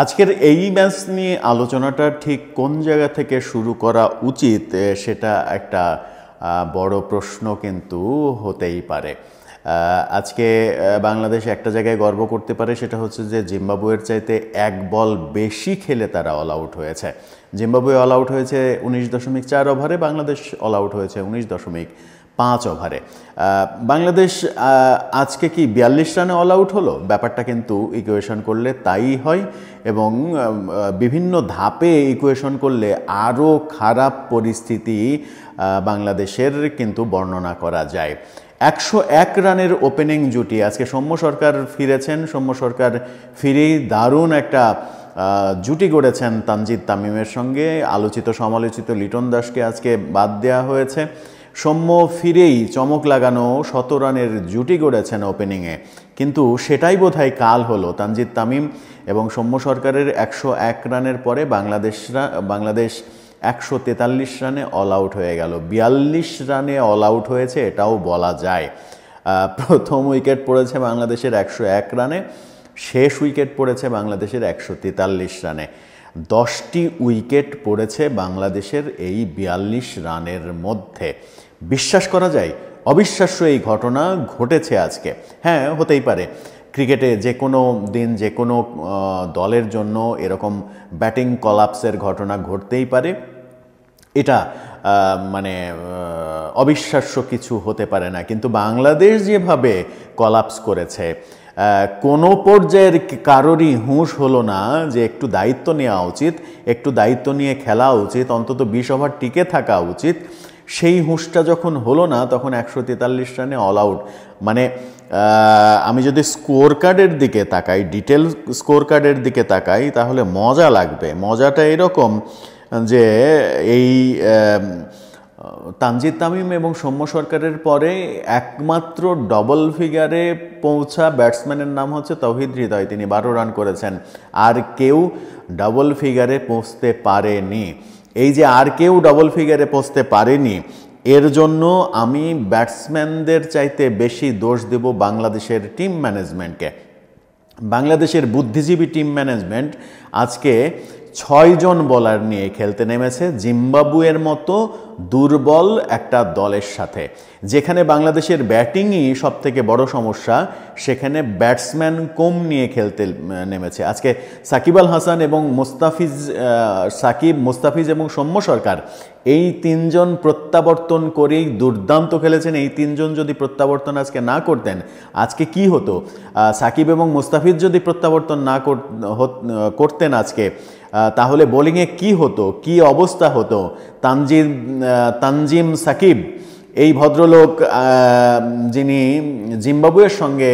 আজকের এই ম্যাচ নিয়ে আলোচনাটা ঠিক কোন জায়গা থেকে শুরু করা উচিত সেটা একটা বড় প্রশ্ন কিন্তু হতেই পারে। আজকে বাংলাদেশ একটা জায়গায় গর্ব করতে পারে, সেটা হচ্ছে যে জিম্বাবুয়ের চাইতে এক বল বেশি খেলে তারা অল আউট হয়েছে। জিম্বাবুয়ে অল আউট হয়েছে 19.4 ওভারে, বাংলাদেশ অল আউট হয়েছে 19.5 ওভারে। বাংলাদেশ আজকে কি 42 রানে অল আউট হলো? ব্যাপারটা কিন্তু ইকুয়েশন করলে তাই হয়, এবং বিভিন্ন ধাপে ইকুয়েশন করলে আরও খারাপ পরিস্থিতি বাংলাদেশের কিন্তু বর্ণনা করা যায়। 101 রানের ওপেনিং জুটি, আজকে সৌম্য সরকার ফিরেছেন। সৌম্য সরকার ফিরেই দারুণ একটা জুটি গড়েছেন তানজিদ তামিমের সঙ্গে। আলোচিত সমালোচিত লিটন দাসকে আজকে বাদ দেওয়া হয়েছে। সৌম্য ফিরেই চমক লাগানো 100 রানের জুটি গড়েছেন ওপেনিংয়ে, কিন্তু সেটাই বোধহয় কাল হলো। তানজিদ তামিম এবং সৌম্য সরকারের 101 রানের পরে বাংলাদেশ 143 রানে অল আউট হয়ে গেল। 42 রানে অল আউট হয়েছে এটাও বলা যায়। প্রথম উইকেট পড়েছে বাংলাদেশের 101 রানে, শেষ উইকেট পড়েছে বাংলাদেশের 143 রানে। 10টি উইকেট পড়েছে বাংলাদেশের এই 42 রানের মধ্যে। বিশ্বাস করা যায়? অবিশ্বাস্য এই ঘটনা ঘটেছে আজকে। হ্যাঁ, হতেই পারে, ক্রিকেটে যে কোনো দিন যে কোনো দলের জন্য এরকম ব্যাটিং কলাপসের ঘটনা ঘটতেই পারে। এটা মানে অবিশ্বাস্য কিছু হতে পারে না, কিন্তু বাংলাদেশ যেভাবে কলাপস করেছে, কোনো পর্যায়ের কারোরই হুঁশ হলো না যে একটু দায়িত্ব নেওয়া উচিত, একটু দায়িত্ব নিয়ে খেলা উচিত, অন্তত 20 ওভার টিকে থাকা উচিত। সেই হুঁশটা যখন হলো না, তখন 143 রানে অল আউট। মানে আমি যদি স্কোর কার্ডের দিকে তাকাই, ডিটেল স্কোর কার্ডের দিকে তাকাই, তাহলে মজা লাগবে। মজাটা এরকম যে এই তানজিদ তামিম এবং সৌম্য সরকারের পরে একমাত্র ডবল ফিগারে পৌঁছা ব্যাটসম্যানের নাম হচ্ছে তৌহিদ হৃদয়। তিনি 12 রান করেছেন। আর কেউ ডবল ফিগারে পৌঁছতে পারেনি। এই যে আর কেউ ডবল ফিগারে পৌঁছতে পারেনি, এর জন্য আমি ব্যাটসম্যানদের চাইতে বেশি দোষ দেব বাংলাদেশের টিম ম্যানেজমেন্টকে। বাংলাদেশের বুদ্ধিজীবী টিম ম্যানেজমেন্ট আজকে 6 জন বোলার নিয়ে খেলতে নেমেছে জিম্বাবুয়ের মতো দুর্বল একটা দলের সাথে। যেখানে বাংলাদেশের ব্যাটিংই সবথেকে বড় সমস্যা, সেখানে ব্যাটসম্যান কম নিয়ে খেলতে নেমেছে। আজকে সাকিব আল হাসান এবং মুস্তাফিজ এবং সৌম্য সরকার, এই 3 জন প্রত্যাবর্তন করেই দুর্দান্ত খেলেছেন। এই 3 জন যদি প্রত্যাবর্তন আজকে না করতেন, আজকে কি হতো? সাকিব এবং মুস্তাফিজ যদি প্রত্যাবর্তন না করতেন আজকে, তাহলে বোলিংয়ে কি হতো, কি অবস্থা হতো? তানজিম সাকিব, এই ভদ্রলোক যিনি জিম্বাবুয়ের সঙ্গে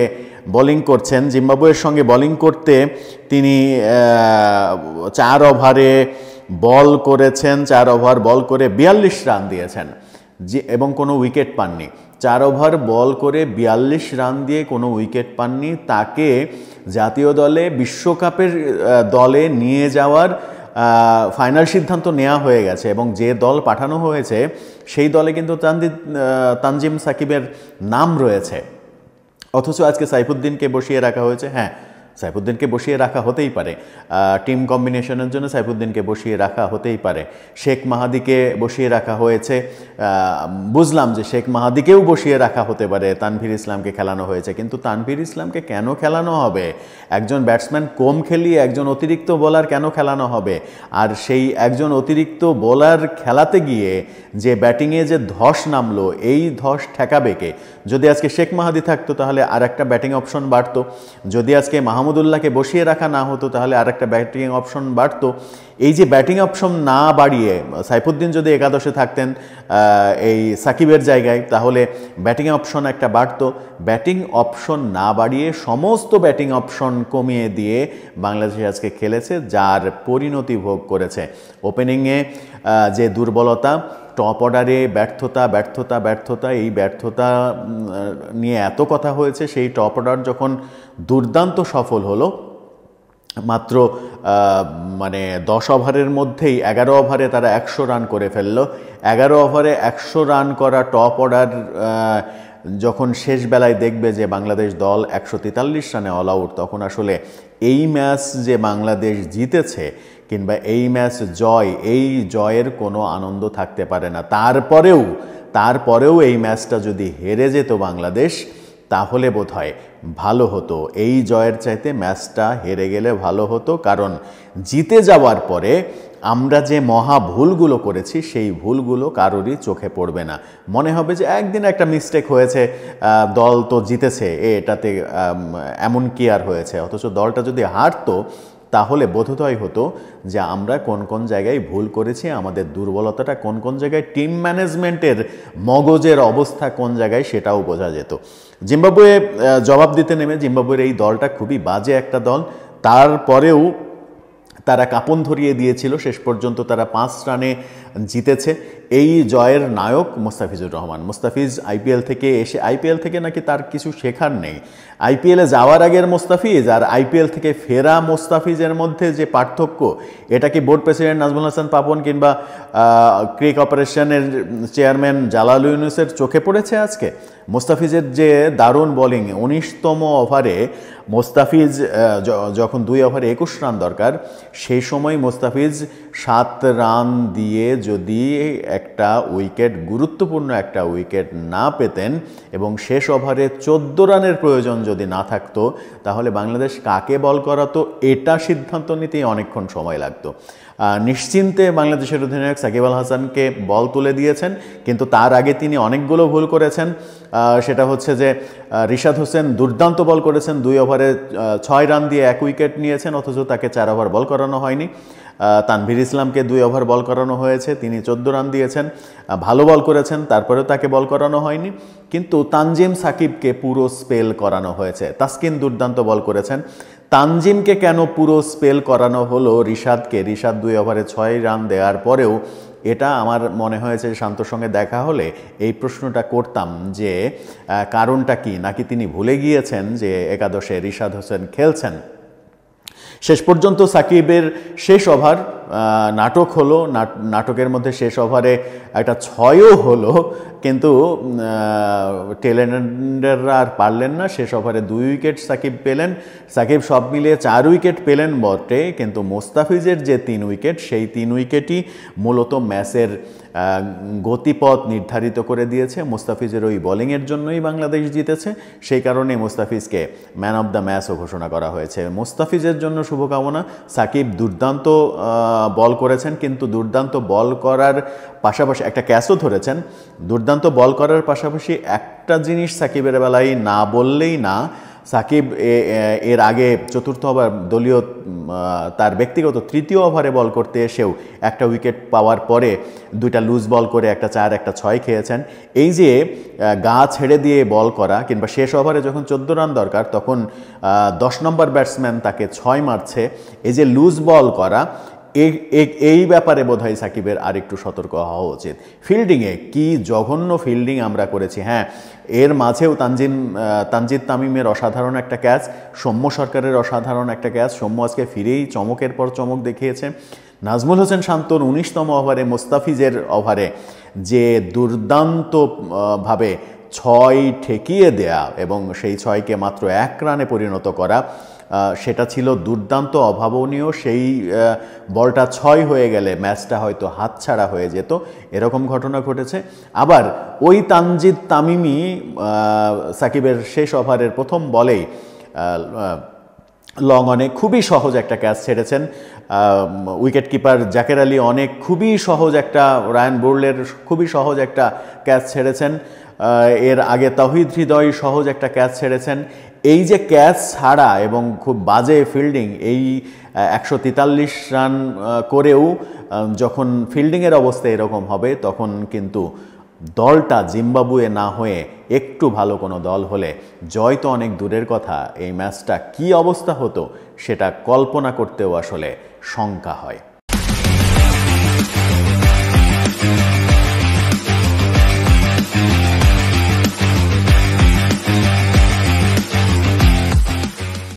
বোলিং করছেন, জিম্বাবুয়ের সঙ্গে বোলিং করতে তিনি 4 ওভারে বল করেছেন। 4 ওভার বল করে 42 রান দিয়েছেন এবং কোনো উইকেট পাননি। 4 ওভার বল করে 42 রান দিয়ে কোনো উইকেট পাননি। তাকে জাতীয় দলে বিশ্বকাপের দলে নিয়ে যাওয়ার ফাইনাল সিদ্ধান্ত নেওয়া হয়ে গেছে, এবং যে দল পাঠানো হয়েছে সেই দলে কিন্তু তানজিম সাকিবের নাম রয়েছে। অথচ আজকে সাইফুদ্দিনকে বসিয়ে রাখা হয়েছে। হ্যাঁ, সাইফুদ্দিনকে বসিয়ে রাখা হতেই পারে, টিম কম্বিনেশনের জন্য সাইফুদ্দিনকে বসিয়ে রাখা হতেই পারে। শেখ মাহাদিকে বসিয়ে রাখা হয়েছে, বুঝলাম যে শেখ মাহাদিকেও বসিয়ে রাখা হতে পারে। তানভীর ইসলামকে খেলানো হয়েছে, কিন্তু তানভীর ইসলামকে কেন খেলানো হবে? একজন ব্যাটসম্যান কম খেলিয়ে একজন অতিরিক্ত বোলার কেন খেলানো হবে? আর সেই একজন অতিরিক্ত বোলার খেলাতে গিয়ে যে ব্যাটিংয়ে যে ধস নামলো, এই ধস ঠেকাবে কে? যদি আজকে শেখ মাহাদি থাকতো তাহলে আর একটা ব্যাটিং অপশন বাড়তো। যদি আজকে মাহমুদুল্লাহকে বসিয়ে রাখা না হতো তাহলে আর একটা ব্যাটিং অপশন বাড়তো। এই যে ব্যাটিং অপশন না বাড়িয়ে সাইফুদ্দিন যদি একাদশে থাকতেন এই সাকিবের জায়গায়, তাহলে ব্যাটিং অপশন একটা বাড়তো। ব্যাটিং অপশন না বাড়িয়ে সমস্ত ব্যাটিং অপশন কমিয়ে দিয়ে বাংলাদেশ আজকে খেলেছে, যার পরিণতি ভোগ করেছে। ওপেনিংয়ে যে দুর্বলতা, টপ অর্ডারে ব্যর্থতা, এই ব্যর্থতা নিয়ে এত কথা হয়েছে। সেই টপ অর্ডার যখন দুর্দান্ত সফল হলো, মাত্র 10 ওভারের মধ্যেই 11 ওভারে তারা 100 রান করে ফেললো। 11 ওভারে 100 রান করা টপ অর্ডার যখন শেষ বেলায় দেখবে যে বাংলাদেশ দল 143 রানে অল আউট, তখন আসলে এই ম্যাচ যে বাংলাদেশ জিতেছে কিংবা এই ম্যাচ এই জয়ের কোনো আনন্দ থাকতে পারে না। তারপরেও এই ম্যাচটা যদি হেরে যেত বাংলাদেশ, তাহলে বোধহয় ভালো হতো। এই জয়ের চাইতে ম্যাচটা হেরে গেলে ভালো হতো, কারণ জিতে যাওয়ার পরে আমরা যে মহা ভুলগুলো করেছি সেই ভুলগুলো কারোরই চোখে পড়বে না। মনে হবে যে একদিন একটা মিস্টেক হয়েছে, দল তো জিতেছে, এটাতে এমন কি আর হয়েছে। অথচ দলটা যদি হারতো তাহলে বোধোদয় হতো যে আমরা কোন কোন জায়গায় ভুল করেছি, আমাদের দুর্বলতাটা কোন কোন জায়গায়, টিম ম্যানেজমেন্টের মগজের অবস্থা কোন জায়গায় সেটাও বোঝা যেত। জিম্বাবুয়ে জবাব দিতে নেমে জিম্বাবুয়ের এই দলটা খুবই বাজে একটা দল, তারপরেও তারা কাঁপন ধরিয়ে দিয়েছিল। শেষ পর্যন্ত তারা 5 রানে জিতেছে। এই জয়ের নায়ক মোস্তাফিজুর রহমান। মোস্তাফিজ আইপিএল থেকে এসে, আইপিএল থেকে নাকি তার কিছু শেখার নেই। আইপিএলে যাওয়ার আগের মোস্তাফিজ আর আইপিএল থেকে ফেরা মোস্তাফিজের মধ্যে যে পার্থক্য, এটা কি বোর্ড প্রেসিডেন্ট নাজমুল হাসান পাপন কিংবা ক্রিক অপারেশনের চেয়ারম্যান জালাল ইউনুসের চোখে পড়েছে আজকে? মোস্তাফিজের যে দারুণ বোলিং, 19তম ওভারে মোস্তাফিজ যখন 2 ওভারে 21 রান দরকার, সেই সময় মোস্তাফিজ 7 রান দিয়ে যদি একটা উইকেট, গুরুত্বপূর্ণ একটা উইকেট না পেতেন এবং শেষ ওভারে 14 রানের প্রয়োজন যদি না থাকতো, তাহলে বাংলাদেশ কাকে বল করাতো এটা সিদ্ধান্ত নিতেই অনেকক্ষণ সময় লাগতো। নিশ্চিন্তে বাংলাদেশের অধিনায়ক সাকিব আল হাসানকে বল তুলে দিয়েছেন, কিন্তু তার আগে তিনি অনেকগুলো ভুল করেছেন। সেটা হচ্ছে যে রিশাদ হোসেন দুর্দান্ত বল করেছেন, 2 ওভারে 6 রান দিয়ে 1 উইকেট নিয়েছেন, অথচ তাকে 4 ওভার বল করানো হয়নি। তানভীর ইসলামকে 2 ওভার বল করানো হয়েছে, তিনি 14 রান দিয়েছেন, ভালো বল করেছেন, তারপরেও তাকে বল করানো হয়নি। কিন্তু তানজিম সাকিবকে পুরো স্পেল করানো হয়েছে। তাসকিন দুর্দান্ত বল করেছেন, তানজিমকে কেন পুরো স্পেল করানো হলো রিশাদকে? রিশাদ 2 ওভারে 6 রান দেওয়ার পরেও, এটা আমার মনে হয়েছে শান্তর সঙ্গে দেখা হলে এই প্রশ্নটা করতাম যে কারণটা কি, নাকি তিনি ভুলে গিয়েছেন যে একাদশে রিশাদ হোসেন খেলছেন। শেষ পর্যন্ত সাকিবের শেষ ওভার নাটক হলো, নাটকের মধ্যে শেষ ওভারে একটা 6ও হলো, কিন্তু টেলেন্ডাররা আর পারলেন না। শেষ ওভারে 2 উইকেট সাকিব পেলেন। সাকিব সব মিলিয়ে 4 উইকেট পেলেন বটে, কিন্তু মোস্তাফিজের যে 3 উইকেট, সেই 3 উইকেটই মূলত ম্যাচের গতিপথ নির্ধারিত করে দিয়েছে। মোস্তাফিজের ওই বোলিংয়ের জন্যই বাংলাদেশ জিতেছে, সেই কারণে মোস্তাফিজকে ম্যান অফ দ্য ম্যাচও ঘোষণা করা হয়েছে। মোস্তাফিজের জন্য শুভকামনা। সাকিব দুর্দান্ত বল করেছেন, কিন্তু দুর্দান্ত বল করার পাশাপাশি একটা ক্যাচও ধরেছেন। দুর্দান্ত বল করার পাশাপাশি একটা জিনিস সাকিবের বেলায় না বললেই না, সাকিব এর আগে 4র্থ ওভার দলীয় তার ব্যক্তিগত 3য় ওভারে বল করতে এসেও একটা উইকেট পাওয়ার পরে 2টা লুজ বল করে একটা 4 একটা 6 খেয়েছেন। এই যে গা ছেড়ে দিয়ে বল করা, কিংবা শেষ ওভারে যখন 14 রান দরকার তখন 10 নম্বর ব্যাটসম্যান তাকে 6 মারছে, এই যে লুজ বল করা, এই ব্যাপারে বোধহয় সাকিবের আরেকটু সতর্ক হওয়া উচিত। ফিল্ডিংয়ে কি জঘন্য ফিল্ডিং আমরা করেছি। হ্যাঁ, এর মাঝেও তানজিদ তামিমের অসাধারণ একটা ক্যাচ, সৌম্য সরকারের অসাধারণ একটা ক্যাচ। সৌম্য আজকে ফিরেই চমকের পর চমক দেখিয়েছে। নাজমুল হোসেন শান্তর 19তম ওভারে মোস্তাফিজের ওভারে যে দুর্দান্তভাবে 6 ঠেকিয়ে দেয়া এবং সেই 6কে মাত্র 1 রানে পরিণত করা, সেটা ছিল দুর্দান্ত, অভাবনীয়। সেই বলটা 6 হয়ে গেলে ম্যাচটা হয়তো হাতছাড়া হয়ে যেত, এরকম ঘটনা ঘটেছে। আবার ওই তানজিদ তামিমই সাকিবের শেষ ওভারের প্রথম বলেই লং অনে খুবই সহজ একটা ক্যাচ ছেড়েছেন। উইকেট কিপার জাকের আলী অনেক খুবই সহজ একটা, রায়ান বুরলের খুবই সহজ একটা ক্যাচ ছেড়েছেন। এর আগে তাওহিদ হৃদয় সহজ একটা ক্যাচ ছেড়েছেন। এই যে ক্যাচ ছাড়া এবং খুব বাজে ফিল্ডিং, এই 143 রান করেও যখন ফিল্ডিংয়ের অবস্থা এরকম হবে, তখন কিন্তু দলটা জিম্বাবুয়ে না হয়ে একটু ভালো কোনো দল হলে, জয় তো অনেক দূরের কথা, এই ম্যাচটা কী অবস্থা হতো সেটা কল্পনা করতেও আসলে শঙ্কা হয়।